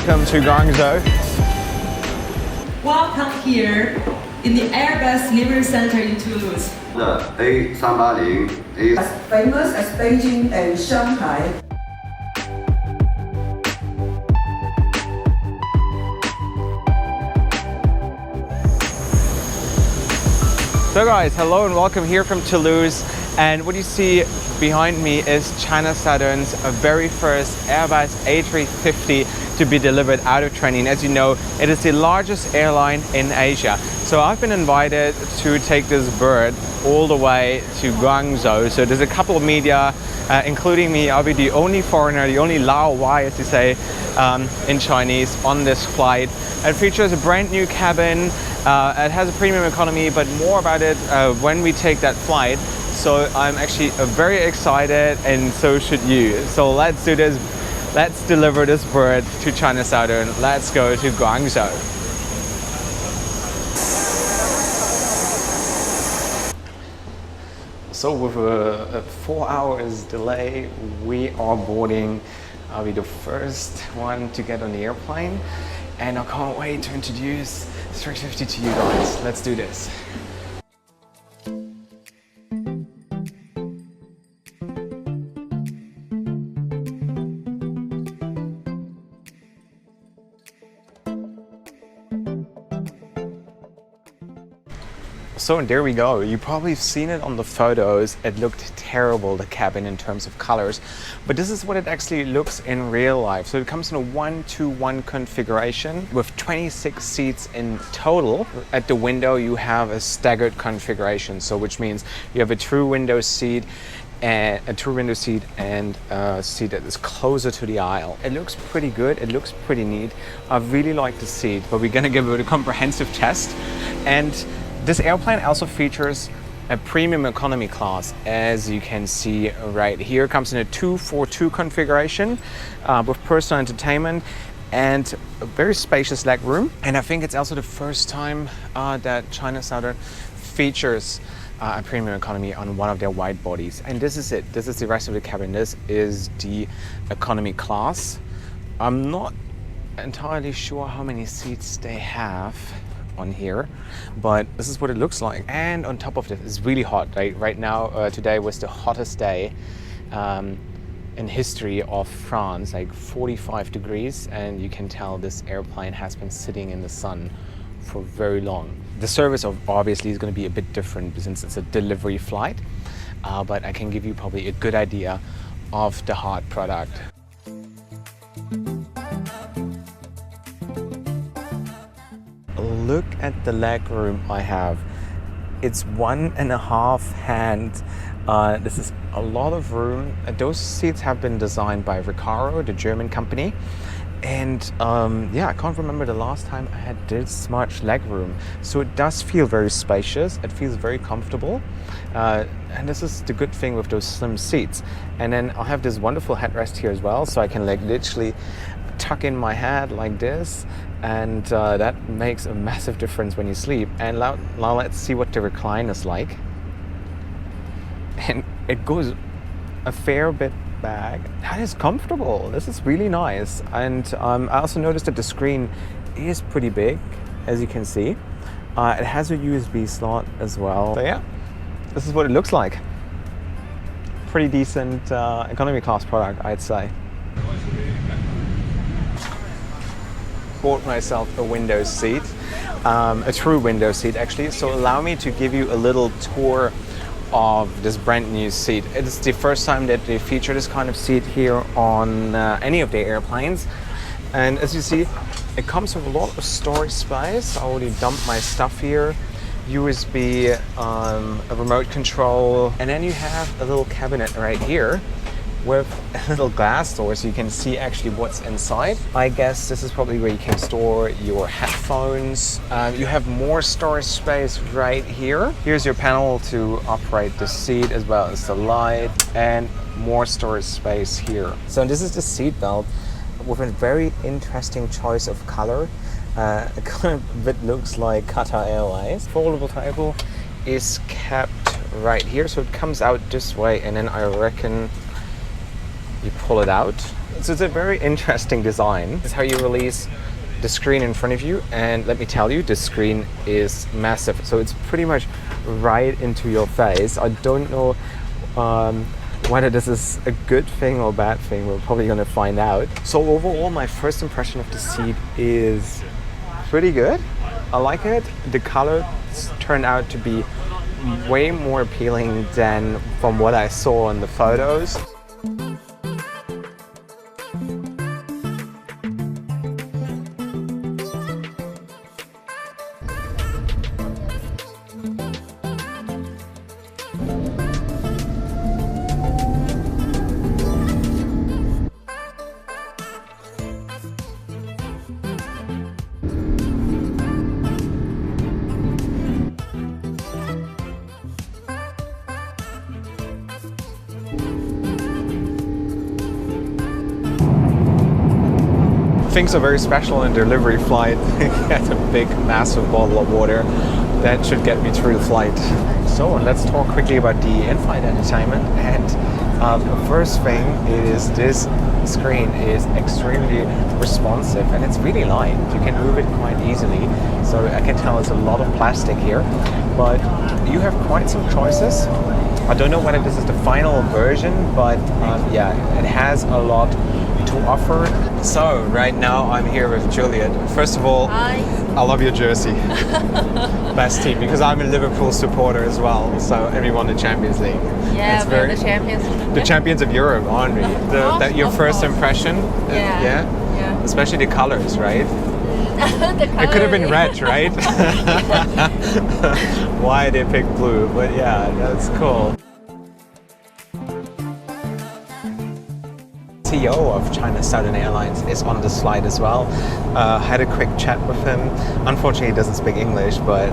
welcome to Guangzhou. Welcome here in the Airbus Delivery Center in Toulouse. The A350 is as famous as Beijing and Shanghai. So guys, hello and welcome here from Toulouse. And what you see behind me is China Southern's very first Airbus A350 to be delivered out of training. As you know, it is the largest airline in Asia. So I've been invited to take this bird all the way to Guangzhou. So there's a couple of media, including me. I'll be the only foreigner, the only Lao Wai, as you say in Chinese, on this flight. It features a brand new cabin. It has a premium economy, but more about it when we take that flight. So I'm actually very excited, and so should you. So let's do this. Let's deliver this bird to China Southern. Let's go to Guangzhou. So with a 4 hours delay, we are boarding. I'll be the first one to get on the airplane, and I can't wait to introduce 350 to you guys. Let's do this. So there we go. You probably have seen it on the photos. It looked terrible, the cabin, in terms of colors, but this is what it actually looks in real life. So it comes in a 1-to-1 configuration with 26 seats in total. At the window you have a staggered configuration, so which means you have a true window seat and a seat that is closer to the aisle. It looks pretty good. It looks pretty neat. I really like the seat, but we're gonna give it a comprehensive test. And this airplane also features a premium economy class, as you can see right here. It comes in a 2-4-2 configuration with personal entertainment and a very spacious leg room. And I think it's also the first time that China Southern features a premium economy on one of their wide bodies. And this is it. This is the rest of the cabin. This is the economy class. I'm not entirely sure how many seats they have on here, but this is what it looks like. And on top of this, it's really hot. Right now, today was the hottest day in history of France, like 45 degrees, and you can tell this airplane has been sitting in the sun for very long. The service obviously is going to be a bit different since it's a delivery flight, but I can give you probably a good idea of the hard product. Look at the leg room I have. It's 1.5 hand. This is a lot of room. Those seats have been designed by Recaro, the German company. And yeah, I can't remember the last time I had this much leg room. So it does feel very spacious. It feels very comfortable. And this is the good thing with those slim seats. And then I'll have this wonderful headrest here as well. So I can like literally tuck in my head like this, and that makes a massive difference when you sleep. And now let's see what the recline is like. And it goes a fair bit back. That is comfortable. This is really nice. And I also noticed that the screen is pretty big, as you can see. It has a USB slot as well. So yeah, this is what it looks like. Pretty decent economy class product, I'd say. Bought myself a window seat, a true window seat actually. So allow me to give you a little tour of this brand new seat. It's the first time that they feature this kind of seat here on any of their airplanes. And as you see, it comes with a lot of storage space. I already dumped my stuff here. USB, a remote control, and then you have a little cabinet right here with a little glass door so you can see actually what's inside. I guess this is probably where you can store your headphones. You have more storage space right here. Here's your panel to operate the seat as well as the light, and more storage space here. So this is the seat belt with a very interesting choice of color. It kind of a bit looks like Qatar Airlines. Foldable table is kept right here, so it comes out this way, and then I reckon you pull it out. So it's a very interesting design. It's how you release the screen in front of you, and let me tell you, the screen is massive. So it's pretty much right into your face. I don't know whether this is a good thing or bad thing. We're probably gonna find out. So overall, my first impression of the seat is pretty good. I like it. The colors turned out to be way more appealing than from what I saw in the photos. Things are very special in delivery flight. Get a big, massive bottle of water. That should get me through the flight. So let's talk quickly about the in-flight entertainment. And the first thing is this screen is extremely responsive and it's really light. You can move it quite easily. So I can tell it's a lot of plastic here, but you have quite some choices. I don't know whether this is the final version, but yeah, it has a lot to offer. So right now I'm here with Juliet. First of all, Hi. I love your jersey. Best team, because I'm a Liverpool supporter as well. So and we won the Champions League. Yeah, It's we're the champions. the champions of Europe, aren't we? That your Of first course. impression, Yeah. especially the colors, right? The It could have been color- red, right? Why they picked blue, but yeah, that's cool. CEO of China Southern Airlines is on this flight as well. Had a quick chat with him. Unfortunately, he doesn't speak English, but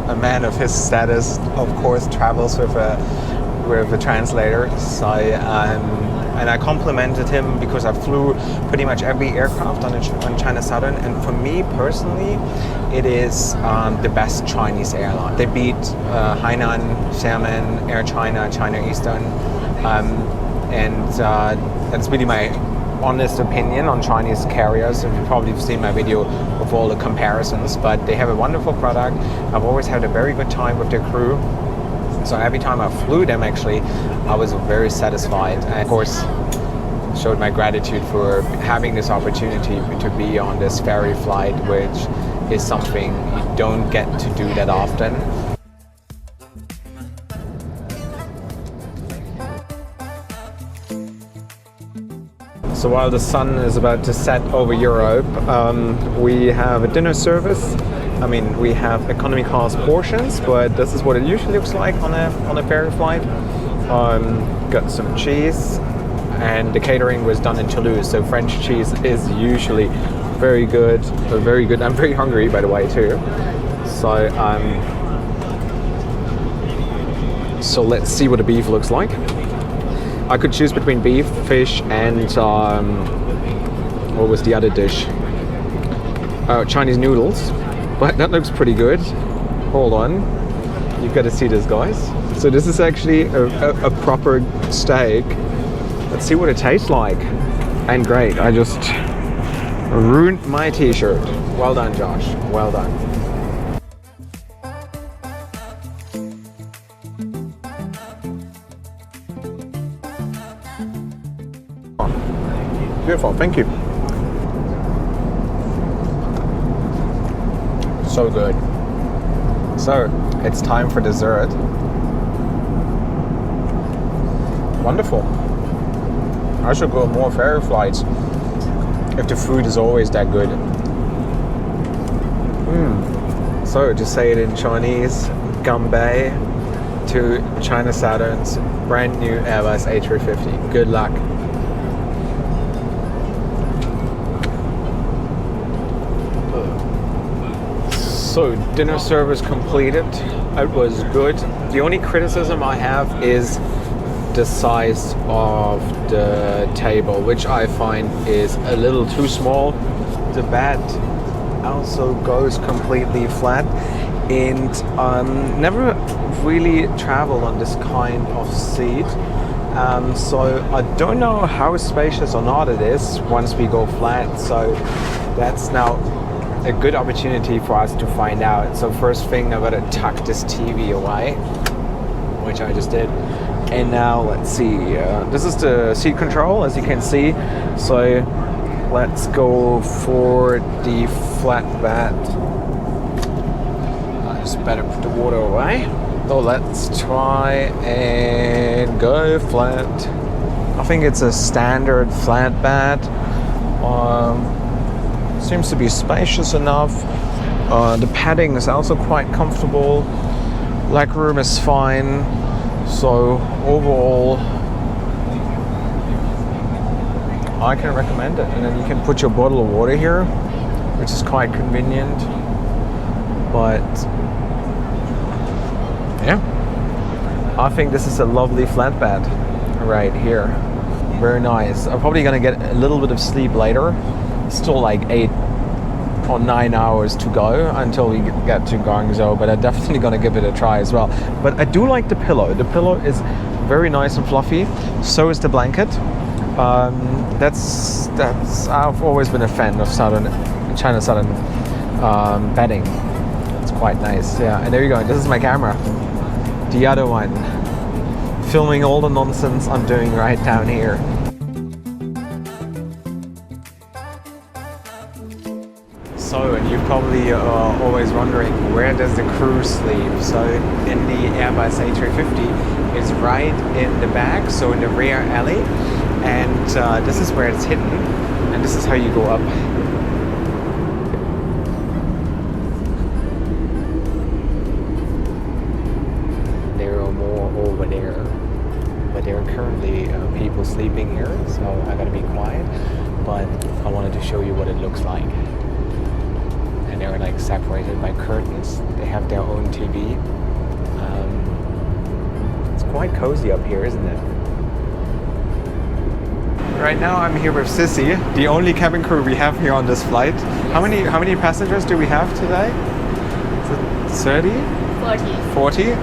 a man of his status, of course, travels with a translator. So and I complimented him because I flew pretty much every aircraft on China Southern, and for me personally, it is the best Chinese airline. They beat Hainan, Xiamen, Air China, China Eastern. And that's really my honest opinion on Chinese carriers. You've probably seen my video of all the comparisons, but they have a wonderful product. I've always had a very good time with their crew. So every time I flew them, actually, I was very satisfied. And of course, showed my gratitude for having this opportunity to be on this ferry flight, which is something you don't get to do that often. So while the sun is about to set over Europe, we have a dinner service. I mean, we have economy class portions, but this is what it usually looks like on a ferry flight. Got some cheese, and the catering was done in Toulouse, so French cheese is usually very good. Very good. I'm very hungry, by the way, too. So let's see what the beef looks like. I could choose between beef, fish, and what was the other dish? Chinese noodles, but that looks pretty good. Hold on, you've got to see this, guys. So this is actually a proper steak. Let's see what it tastes like. And great, I just ruined my t-shirt. Well done, Josh, well done. Beautiful, thank you. So good. So, it's time for dessert. Wonderful. I should go more ferry flights if the food is always that good. So, to say it in Chinese, Ganbei to China Southern's brand new Airbus A350. Good luck. So dinner service completed. It was good. The only criticism I have is the size of the table, which I find is a little too small. The bed also goes completely flat, and never really traveled on this kind of seat. So I don't know how spacious or not it is once we go flat. So that's now a good opportunity for us to find out. So first thing, I've got to tuck this TV away, which I just did. And now let's see, this is the seat control, as you can see. So let's go for the flat bed. I just better put the water away. So let's try and go flat. I think it's a standard flat bed. Seems to be spacious enough. The padding is also quite comfortable. Leg room is fine. So overall, I can recommend it. And then you can put your bottle of water here, which is quite convenient. But yeah, I think this is a lovely flatbed right here. Very nice. I'm probably gonna get a little bit of sleep later. Still like 8 or 9 hours to go until we get to Guangzhou, but I'm definitely gonna give it a try as well. But I do like the pillow. The pillow is very nice and fluffy. So is the blanket. That's I've always been a fan of China Southern bedding. It's quite nice. Yeah, and there you go. This is my camera. The other one, filming all the nonsense I'm doing right down here. So, and you're probably always wondering, where does the crew sleep? So, in the Airbus A350, it's right in the back, so in the rear alley, and this is where it's hidden, and this is how you go up. There are more over there, but there are currently people sleeping here, so I gotta be quiet, but I wanted to show you what it looks like. They're like separated by curtains. They have their own TV. It's quite cozy up here, isn't it? Right now I'm here with Sissy, the only cabin crew we have here on this flight. Yes. How many passengers do we have today? Is it 30? 40?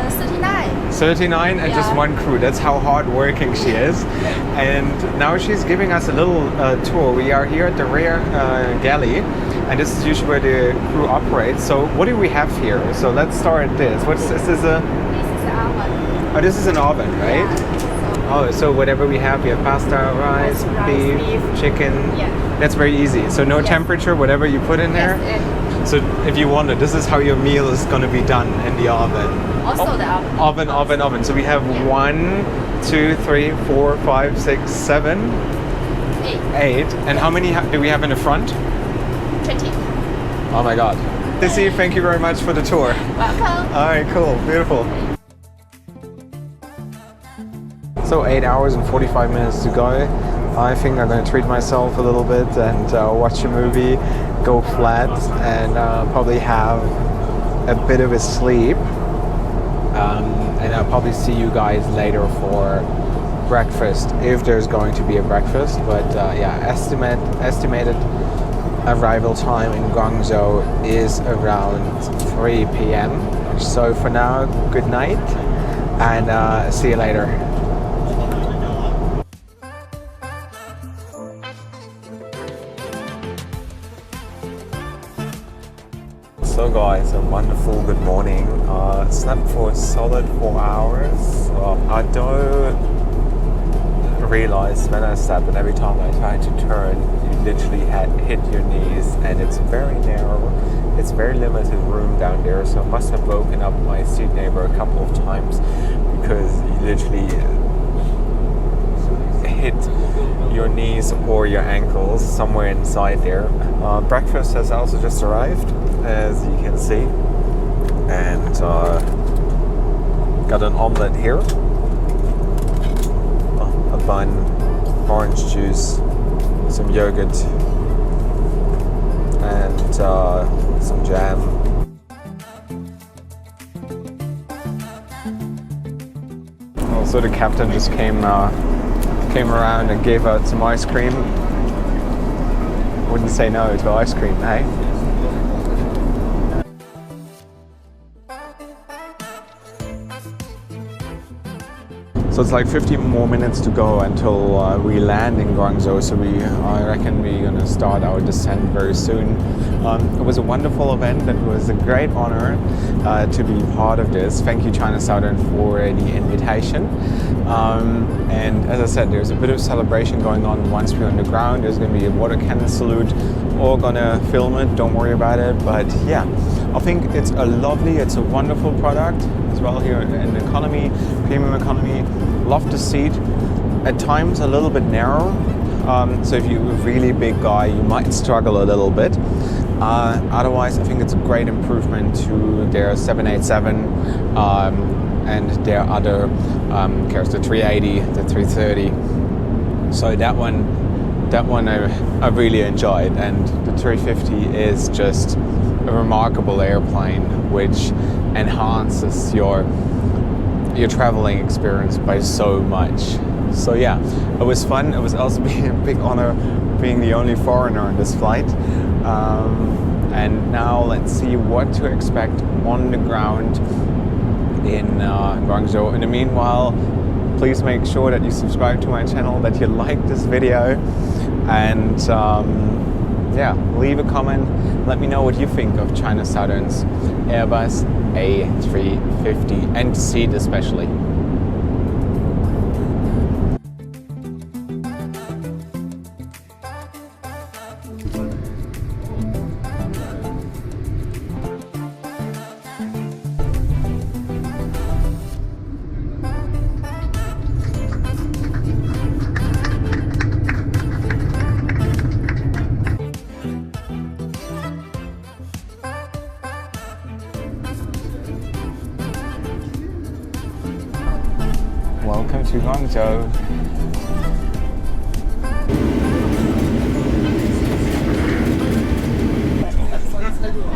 39. 39 and just one crew. That's how hard working she is. And now she's giving us a little tour. We are here at the rear galley, and this is usually where the crew operates. So what do we have here? So let's start this. What's this? This is an oven. Oh, this is an oven, right? Yeah. Oh, so whatever we have pasta, rice, beef, chicken. Yeah. That's very easy. So no temperature, whatever you put in there. So if you wonder, this is how your meal is going to be done in the oven. Also the oven. Oven. So we have 1, 2, 3, 4, 5, 6, 7, 8. And how many do we have in the front? 20. Oh my God. Sissy, thank you very much for the tour. Welcome. All right, cool, beautiful. So 8 hours and 45 minutes to go. I think I'm going to treat myself a little bit and watch a movie, go flat, and probably have a bit of a sleep. And I'll probably see you guys later for breakfast, if there's going to be a breakfast. But yeah, estimated arrival time in Guangzhou is around 3 p.m. So for now, good night, and see you later. So guys, a wonderful good morning. Slept for a solid 4 hours. I don't realize when I slept that every time I tried to turn, you literally hit your knees, and it's very narrow. It's very limited room down there, so I must have woken up my seat neighbor a couple of times, because you literally hit your knees or your ankles somewhere inside there. Breakfast has also just arrived, as you can see, and got an omelette here, a bun, orange juice, some yogurt, and some jam. Also, the captain just came around and gave out some ice cream. Wouldn't say no to ice cream, eh? So it's like 15 more minutes to go until we land in Guangzhou. So I reckon we're gonna start our descent very soon. It was a wonderful event. It was a great honor to be part of this. Thank you, China Southern, for the invitation. And as I said, there's a bit of celebration going on once we're on the ground. There's gonna be a water cannon salute. All gonna film it, don't worry about it. But yeah, I think it's a wonderful product as well here in economy, premium economy. Love the seat. At times a little bit narrow. So if you're a really big guy, you might struggle a little bit. Otherwise, I think it's a great improvement to their 787 and their other cars, the 380, the 330. So that one I really enjoyed, and the 350 is just a remarkable airplane which enhances your traveling experience by so much. So yeah, it was fun. It was also a big honor being the only foreigner on this flight. And now let's see what to expect on the ground in Guangzhou. In the meanwhile, please make sure that you subscribe to my channel, that you like this video, and yeah, leave a comment. Let me know what you think of China Southern's Airbus A350 and the seat especially. Welcome to Guangzhou.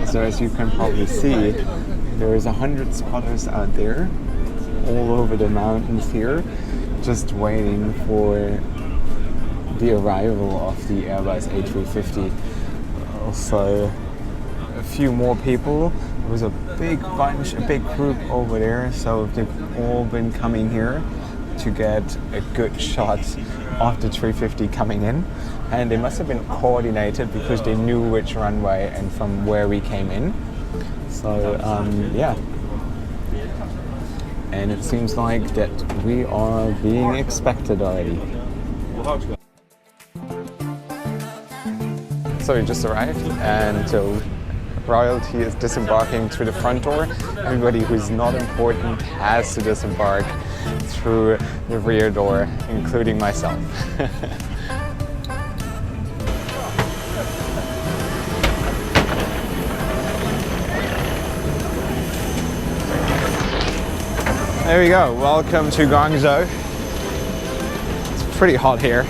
So as you can probably see, there is 100 spotters out there, all over the mountains here, just waiting for the arrival of the Airbus A350. Also, a few more people. There was a big bunch, a big group over there, so they've all been coming here to get a good shot of the 350 coming in, and they must have been coordinated because they knew which runway and from where we came in. So yeah, and it seems like that we are being expected already. So we just arrived, and royalty is disembarking through the front door. Everybody who's not important has to disembark through the rear door, including myself. There we go. Welcome to Guangzhou. It's pretty hot here.